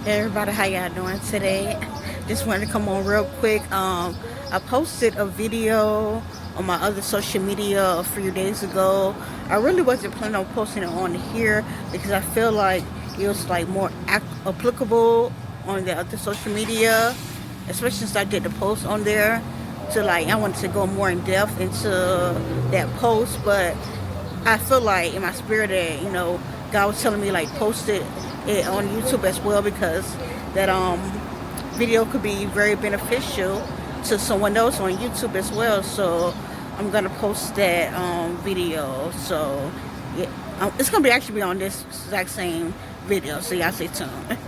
Hey everybody, how y'all doing today? Just wanted to come on real quick. I posted a video on my other social media a few days ago. I really wasn't planning on posting it on here because I feel like it was like more applicable on the other social media, especially since I did the post on there. To like, I wanted to go more in depth into that post, but I feel like in my spirit that God was telling me like post it on YouTube as well because that video could be very beneficial to someone else on YouTube as well. So I'm gonna post that video. So yeah, it's gonna be actually be on this exact same video. So y'all stay tuned.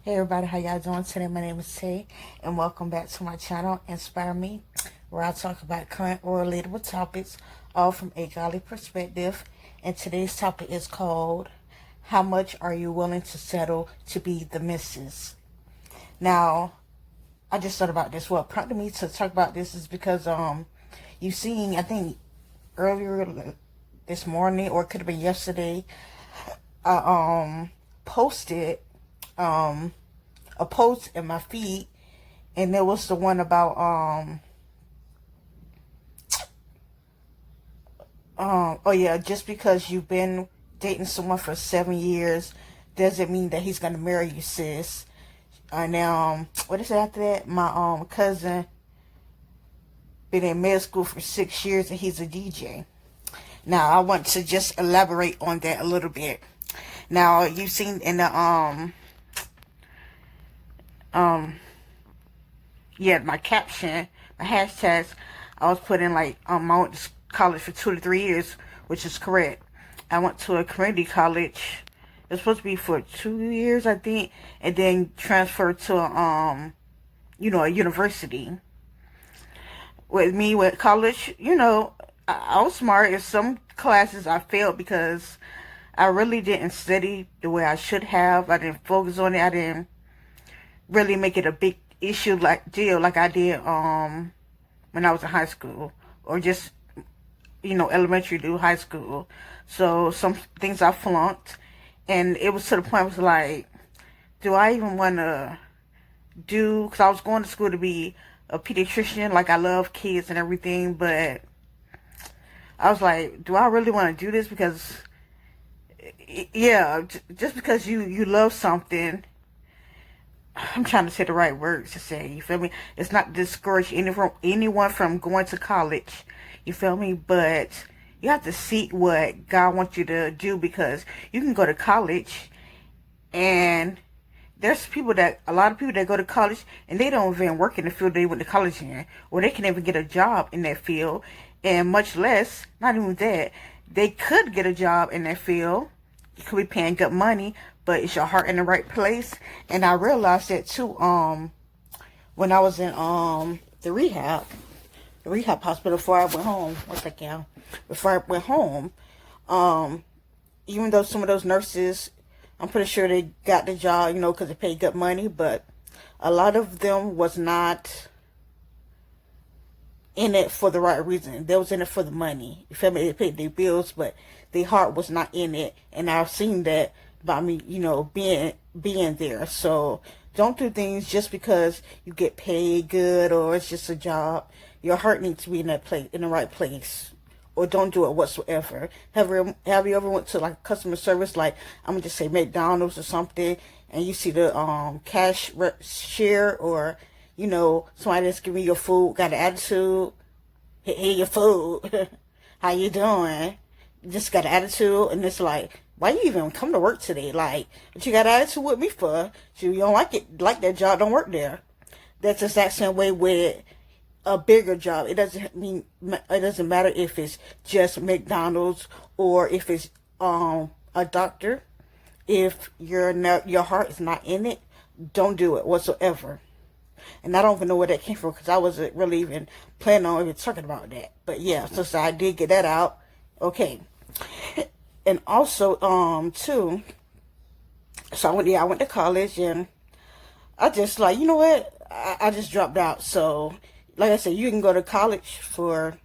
Hey everybody, how y'all doing today? My name is Tay, and welcome back to my channel, Inspire Me, where I talk about current or relatable topics, all from a godly perspective. And today's topic is called, how much are you willing to settle to be the missus? Now, I just thought about this. What prompted me to talk about this is because you've seen, I think, earlier this morning, or it could have been yesterday, I posted a post in my feed, and there was the one about oh yeah, just because you've been dating someone for 7 years doesn't mean that he's gonna marry you, sis. And what is it after that? My cousin been in middle school for 6 years and he's a DJ. Now I want to just elaborate on that a little bit. Now you've seen in the yeah, my caption, my hashtags, I was putting like I went to college for 2 to 3 years, which is correct. I went to a community college. It was supposed to be for 2 years, I think, and then transferred to a university. With me with college, I was smart. In some classes I failed because I really didn't study the way I should have. I didn't focus on it. I didn't really make it a big issue like I did when I was in high school, or just elementary to high school. So some things I flunked, and it was to the point I was like, do I even want to do, because I was going to school to be a pediatrician, like I love kids and everything, but I was like, do I really want to do this? Because yeah, just because you love something, I'm trying to say the right words to say, you feel me? It's not to discourage anyone from going to college, you feel me? But you have to seek what God wants you to do, because you can go to college and there's a lot of people that go to college and they don't even work in the field they went to college in, or they can even get a job in that field, and much less, not even that, they could get a job in that field. You could be paying good money, but is your heart in the right place? And I realized that too, when I was in the rehab hospital before I went home. One second, y'all. Before I went home, even though some of those nurses, I'm pretty sure they got the job, because they paid good money, but a lot of them was not in it for the right reason. They was in it for the money. You feel me? They paid their bills, but their heart was not in it. And I've seen that by me, being there. So don't do things just because you get paid good or it's just a job. Your heart needs to be in that place, in the right place. Or don't do it whatsoever. Have you ever went to like customer service, like I'm gonna just say McDonald's or something, and you see the cashier, or somebody that's giving you your food got an attitude? Here your food. How you doing? Just got an attitude, and it's like, why you even come to work today? Like, what you got an attitude with me for? So you don't like that job, don't work there. That's the exact same way with a bigger job. It doesn't matter if it's just McDonald's or if it's a doctor. If your heart is not in it, don't do it whatsoever. And I don't even know where that came from, because I wasn't really even planning on even talking about that. But yeah, so I did get that out. Okay. And also, too, so I went to college, and I just like, you know what? I just dropped out. So, like I said, you can go to college for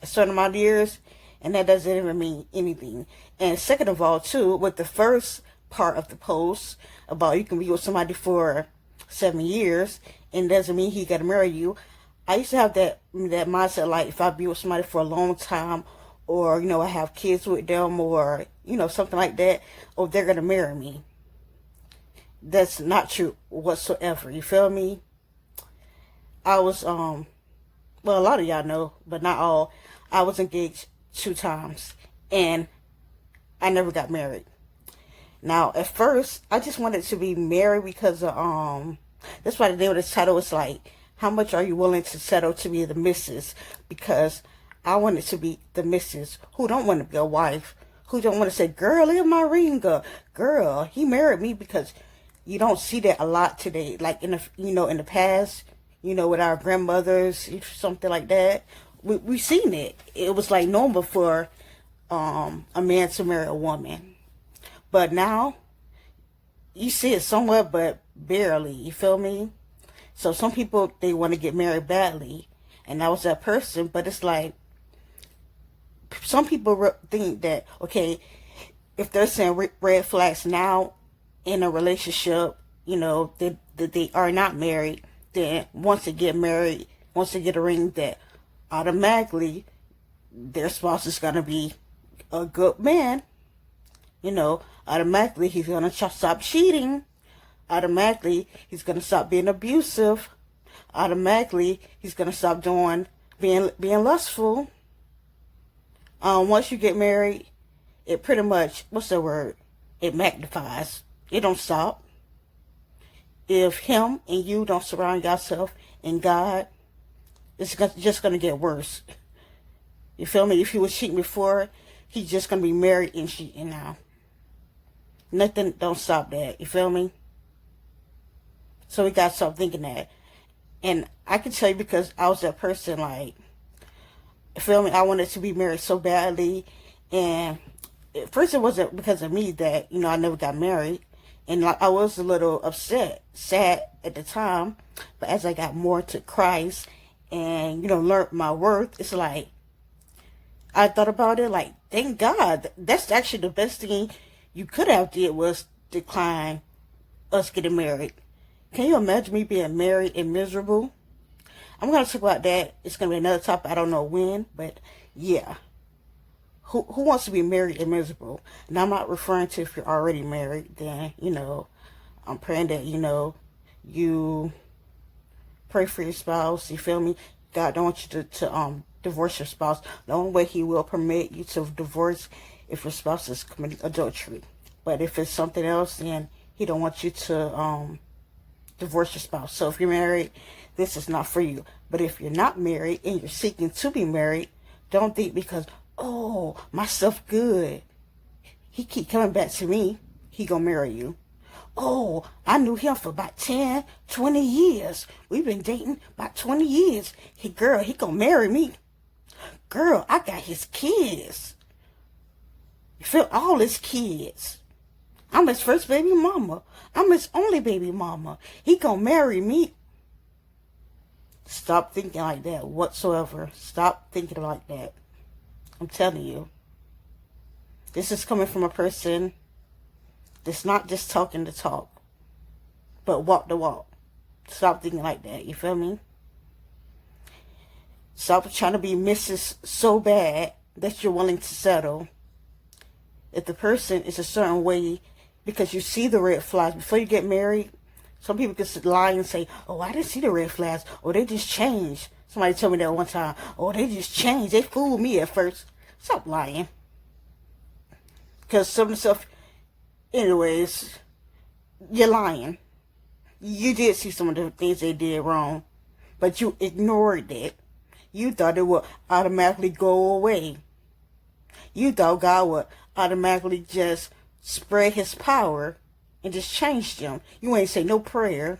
a certain amount of years, and that doesn't even mean anything. And second of all, too, with the first part of the post about you can be with somebody for 7 years and doesn't mean he gotta marry you. I used to have that mindset, like if I be with somebody for a long time, or I have kids with them, or something like that, or they're gonna marry me. That's not true whatsoever. You feel me? I was well, a lot of y'all know, but not all. I was engaged 2 times, and I never got married. Now, at first, I just wanted to be married because that's why the name of this title is like, how much are you willing to settle to be the missus? Because I wanted to be the missus who don't want to be a wife, who don't want to say, girl, look at my ring, girl, he married me. Because you don't see that a lot today, like in the past, with our grandmothers, something like that. We seen it. It was like normal for a man to marry a woman. But now, you see it somewhere, but barely. You feel me? So some people, they want to get married badly. And I was that person. But it's like, some people think that, okay, if they're saying red flags now in a relationship, that they are not married, then once they get married, once they get a ring, that automatically their spouse is going to be a good man. Automatically he's going to stop cheating. Automatically he's going to stop being abusive. Automatically he's going to stop being lustful. Once you get married, it pretty much, what's the word? It magnifies. It don't stop. If him and you don't surround yourself in God, it's just going to get worse. You feel me? If he was cheating before, he's just going to be married and cheating now. Nothing don't stop that. You feel me? So we got to stop thinking that. And I can tell you, because I was that person, like, you feel me? I wanted to be married so badly. And at first it wasn't because of me that, I never got married. And like, I was a little sad at the time. But as I got more to Christ and, learned my worth, it's like, I thought about it like, thank God. That's actually the best thing you could have did, was decline us getting married. Can you imagine me being married and miserable? I'm going to talk about that. It's going to be another topic. I don't know when, but yeah. Who wants to be married and miserable? And I'm not referring to if you're already married, then, I'm praying that, you pray for your spouse. You feel me? God don't want you to divorce your spouse. The only way he will permit you to divorce if your spouse is committing adultery. But if it's something else, then he don't want you to divorce your spouse. So if you're married, this is not for you. But if you're not married and you're seeking to be married, don't think because, oh, my stuff good, he keep coming back to me, he gonna marry you. Oh, I knew him for about 10, 20 years. We've been dating about 20 years. He gonna marry me. Girl, I got his kids. You feel, all his kids. I'm his first baby mama. I'm his only baby mama. He gonna marry me. Stop thinking like that whatsoever. Stop thinking like that. I'm telling you. This is coming from a person that's not just talking the talk, but walk the walk. Stop thinking like that. You feel me? Stop trying to be Mrs. so bad that you're willing to settle. If the person is a certain way, because you see the red flags before you get married, some people can lie and say, oh, I didn't see the red flags, or they just changed. Somebody told me that one time. Oh, they just changed. They fooled me at first. Stop lying. Because some of the stuff, anyways, you're lying. You did see some of the things they did wrong, but you ignored it. You thought it would automatically go away. You thought God would automatically just spread his power and just change them. You ain't say no prayer.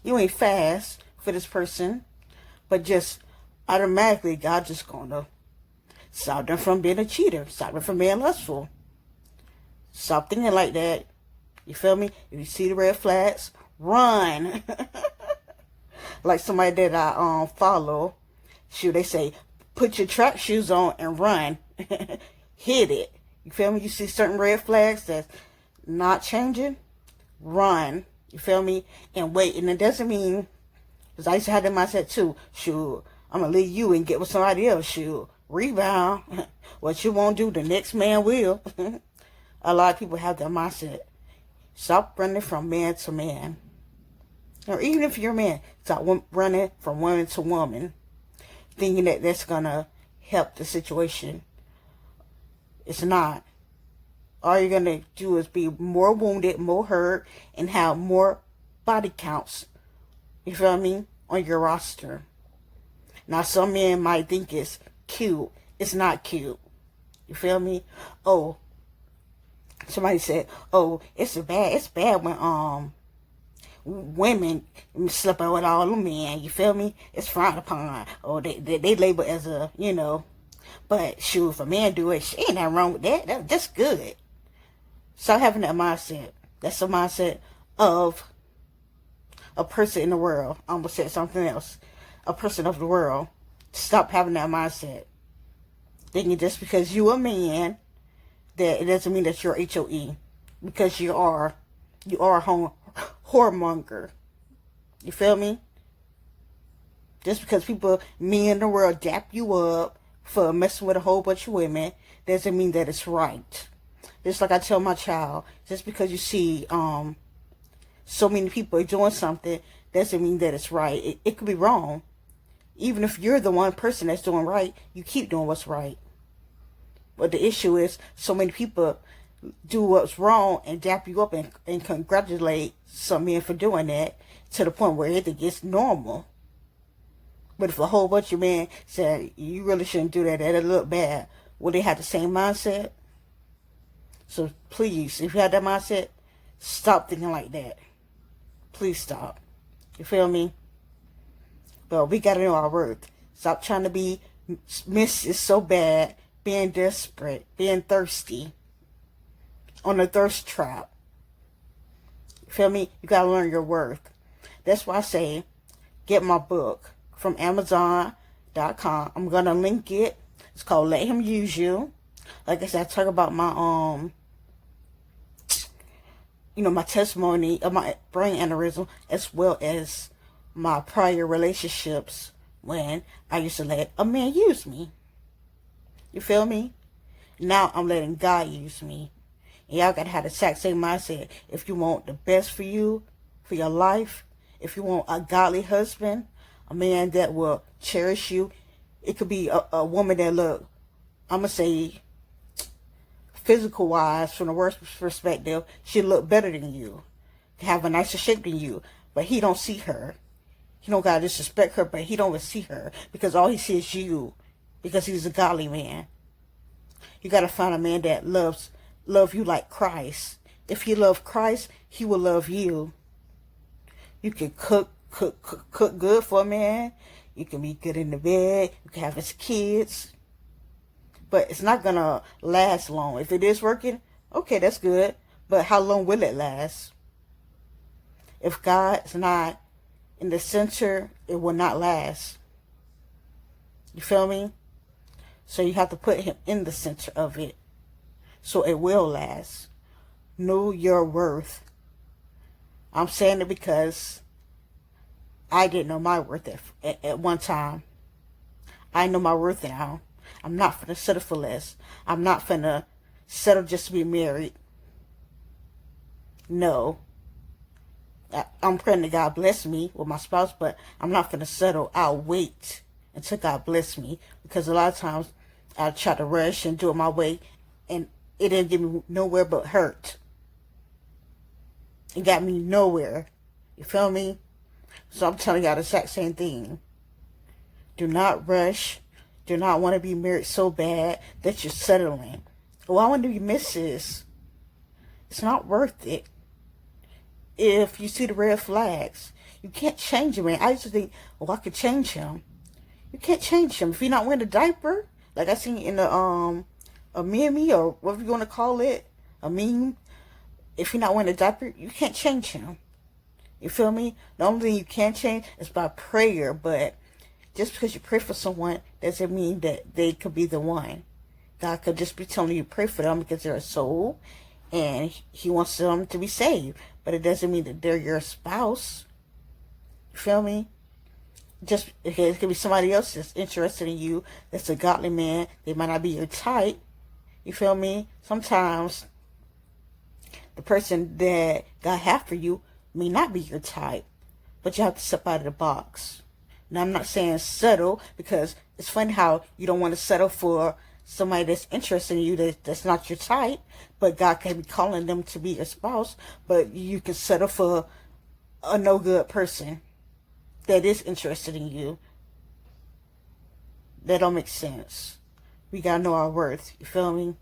You ain't fast for this person. But just automatically, God just gonna stop them from being a cheater. Stop them from being lustful. Stop thinking like that. You feel me? If you see the red flags, run. Like somebody that I follow, shoot, they say, put your track shoes on and run. Hit it. You feel me? You see certain red flags that's not changing, run. You feel me? And wait. And it doesn't mean, because I used to have that mindset too. Shoot, I'm going to leave you and get with somebody else. Shoot, rebound. What you won't do, the next man will. A lot of people have that mindset. Stop running from man to man. Or even if you're a man, stop running from woman to woman, thinking that that's going to help the situation. It's not. All you're going to do is be more wounded, more hurt, and have more body counts, you feel me, on your roster. Now, some men might think it's cute. It's not cute. You feel me? Oh, somebody said, oh, it's bad when women sleeping with all the men. You feel me? It's frowned upon. Oh, they label as a, But shoot, if a man do it, ain't nothing wrong with that. That's good. Stop having that mindset. That's the mindset of a person in the world. I almost said something else. A person of the world. Stop having that mindset. Thinking just because you a man, that it doesn't mean that you're HOE. Because you are a whoremonger. You feel me? Just because men in the world dap you up for messing with a whole bunch of women, doesn't mean that it's right. Just like I tell my child, just because you see so many people doing something, doesn't mean that it's right. It could be wrong. Even if you're the one person that's doing right, you keep doing what's right. But the issue is, so many people do what's wrong and dap you up and congratulate some men for doing that, to the point where it gets normal. But if a whole bunch of men said, you really shouldn't do that, that'll look bad, will they have the same mindset? So please, if you have that mindset, stop thinking like that. Please stop. You feel me? But we got to know our worth. Stop trying to be Mrs. so bad, being desperate, being thirsty, on a thirst trap. You feel me? You got to learn your worth. That's why I say, get my book from Amazon.com. I'm going to link it. It's called Let Him Use You. Like I said, I talk about my, my testimony of my brain aneurysm, as well as my prior relationships when I used to let a man use me. You feel me? Now I'm letting God use me. And y'all gotta have the exact same mindset. If you want the best for you, for your life, if you want a godly husband, a man that will cherish you, it could be a woman that I'm gonna say, physical wise, from the worst perspective, she look better than you, have a nicer shape than you, but he don't see her. He don't gotta disrespect her, but he don't even see her, because all he sees is you, because he's a godly man. You gotta find a man that love you like Christ. If he love Christ, he will love you. You can cook good for a man. You can be good in the bed. You can have his kids. But it's not going to last long. If it is working, okay, that's good. But how long will it last? If God's not in the center, it will not last. You feel me? So you have to put him in the center of it, so it will last. Know your worth. I'm saying it because I didn't know my worth at one time. I know my worth now. I'm not finna settle for less. I'm not finna settle just to be married. No. I'm praying that God bless me with my spouse, but I'm not finna settle. I'll wait until God bless me, because a lot of times I try to rush and do it my way, and it didn't get me nowhere but hurt. It got me nowhere. You feel me? So I'm telling y'all the exact same thing. Do not rush. Do not want to be married so bad that you're settling. Oh, I want to be Mrs. It's not worth it. If you see the red flags, you can't change him. I used to think, oh, I could change him. You can't change him. If you're not wearing a diaper, like I seen in a meme, or whatever you want to call it, a meme. If you're not wearing a diaper, you can't change him. You feel me? The only thing you can change is by prayer, but just because you pray for someone doesn't mean that they could be the one. God could just be telling you to pray for them because they're a soul, and he wants them to be saved. But it doesn't mean that they're your spouse. You feel me? Just it could be somebody else that's interested in you, that's a godly man. They might not be your type. You feel me? Sometimes the person that God has for you may not be your type, but you have to step out of the box. Now, I'm not saying settle, because it's funny how you don't want to settle for somebody that's interested in you that's not your type, but God can be calling them to be your spouse, but you can settle for a no good person that is interested in you. That don't make sense. We gotta know our worth. You feel me?